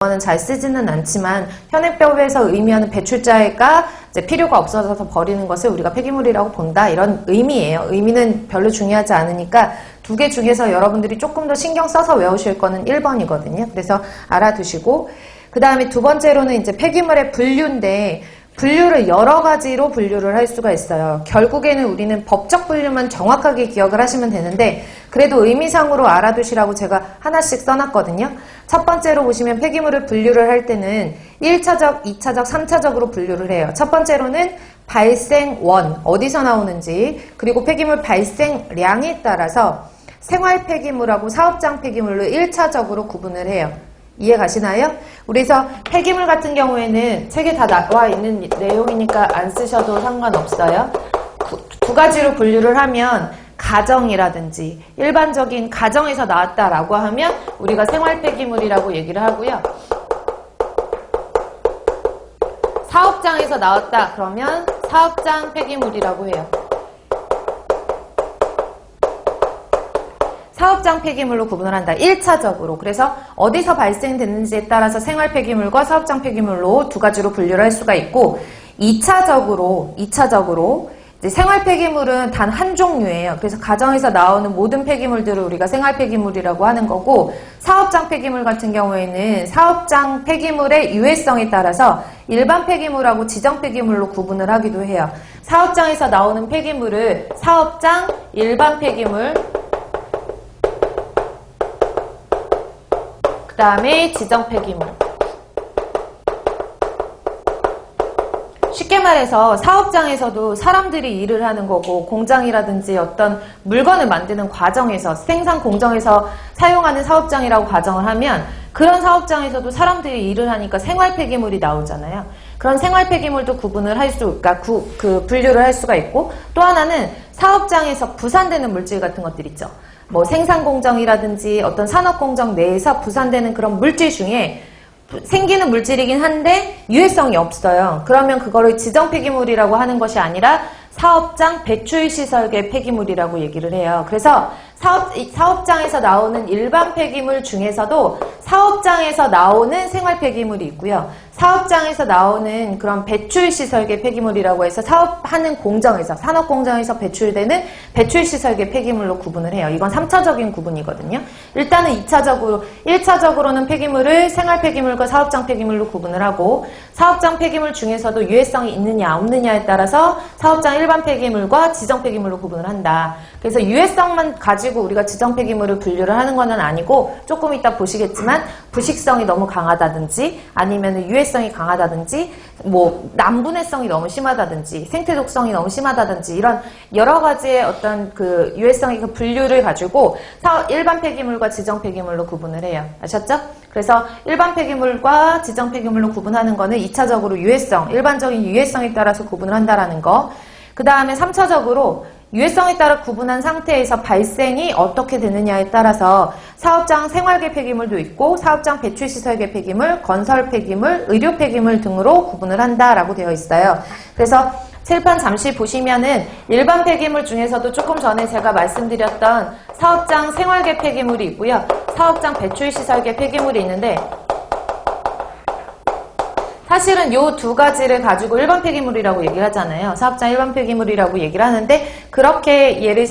는 잘 쓰지는 않지만 현행법에서 의미하는 배출자가 이제 필요가 없어져서 버리는 것을 우리가 폐기물이라고 본다, 이런 의미예요. 의미는 별로 중요하지 않으니까 두 개 중에서 여러분들이 조금 더 신경 써서 외우실 거는 1번이거든요. 그래서 알아두시고, 그 다음에 두 번째로는 이제 폐기물의 분류인데, 분류를 여러 가지로 분류를 할 수가 있어요. 결국에는 우리는 법적 분류만 정확하게 기억을 하시면 되는데, 그래도 의미상으로 알아두시라고 제가 하나씩 써놨거든요. 첫 번째로 보시면 폐기물을 분류를 할 때는 1차적, 2차적, 3차적으로 분류를 해요. 첫 번째로는 발생원, 어디서 나오는지, 그리고 폐기물 발생량에 따라서 생활 폐기물하고 사업장 폐기물로 1차적으로 구분을 해요. 이해 가시나요? 그래서 폐기물 같은 경우에는 책에 다 나와 있는 내용이니까 안 쓰셔도 상관없어요. 두 가지로 분류를 하면, 가정이라든지 일반적인 가정에서 나왔다라고 하면 우리가 생활 폐기물이라고 얘기를 하고요. 사업장에서 나왔다 그러면 사업장 폐기물이라고 해요. 사업장 폐기물로 구분을 한다. 1차적으로. 그래서 어디서 발생됐는지에 따라서 생활 폐기물과 사업장 폐기물로 두 가지로 분류를 할 수가 있고, 2차적으로 이제 생활 폐기물은 단 한 종류예요. 그래서 가정에서 나오는 모든 폐기물들을 우리가 생활 폐기물이라고 하는 거고, 사업장 폐기물 같은 경우에는 사업장 폐기물의 유해성에 따라서 일반 폐기물하고 지정 폐기물로 구분을 하기도 해요. 사업장에서 나오는 폐기물을 사업장, 일반 폐기물, 그 다음에 지정 폐기물. 쉽게 말해서 사업장에서도 사람들이 일을 하는 거고, 공장이라든지 어떤 물건을 만드는 과정에서, 생산 공정에서 사용하는 사업장이라고 가정을 하면, 그런 사업장에서도 사람들이 일을 하니까 생활 폐기물이 나오잖아요. 그런 생활 폐기물도 구분을 할 수, 그러니까 분류를 할 수가 있고, 또 하나는 사업장에서 부산되는 물질 같은 것들 있죠. 뭐 생산 공정이라든지 어떤 산업 공정 내에서 부산되는 그런 물질 중에 생기는 물질이긴 한데 유해성이 없어요. 그러면 그거를 지정 폐기물이라고 하는 것이 아니라 사업장 배출시설계 폐기물이라고 얘기를 해요. 그래서 사업장에서 나오는 일반 폐기물 중에서도 사업장에서 나오는 생활 폐기물이 있고요. 사업장에서 나오는 그런 배출시설계 폐기물이라고 해서 사업하는 공정에서, 산업공정에서 배출되는 배출시설계 폐기물로 구분을 해요. 이건 3차적인 구분이거든요. 일단은 1차적으로는 폐기물을 생활 폐기물과 사업장 폐기물로 구분을 하고, 사업장 폐기물 중에서도 유해성이 있느냐 없느냐에 따라서 사업장 일반 폐기물과 지정 폐기물로 구분을 한다. 그래서 유해성만 가지고 우리가 지정 폐기물을 분류를 하는 건 아니고, 조금 이따 보시겠지만 부식성이 너무 강하다든지 아니면 유해성이 강하다든지 뭐 난분해성이 너무 심하다든지 생태 독성이 너무 심하다든지 이런 여러 가지의 어떤 그 유해성의 그 분류를 가지고 일반 폐기물과 지정 폐기물로 구분을 해요. 아셨죠? 그래서 일반 폐기물과 지정 폐기물로 구분하는 거는 2차적으로 유해성, 일반적인 유해성에 따라서 구분을 한다라는 거. 그 다음에 3차적으로 유해성에 따라 구분한 상태에서 발생이 어떻게 되느냐에 따라서 사업장 생활계 폐기물도 있고, 사업장 배출시설계 폐기물, 건설 폐기물, 의료 폐기물 등으로 구분을 한다라고 되어 있어요. 그래서 칠판 잠시 보시면은 일반 폐기물 중에서도 조금 전에 제가 말씀드렸던 사업장 생활계 폐기물이 있고요. 사업장 배출시설계 폐기물이 있는데, 사실은 요 두 가지를 가지고 일반 폐기물이라고 얘기를 하잖아요. 사업장 일반 폐기물이라고 얘기를 하는데, 그렇게 얘를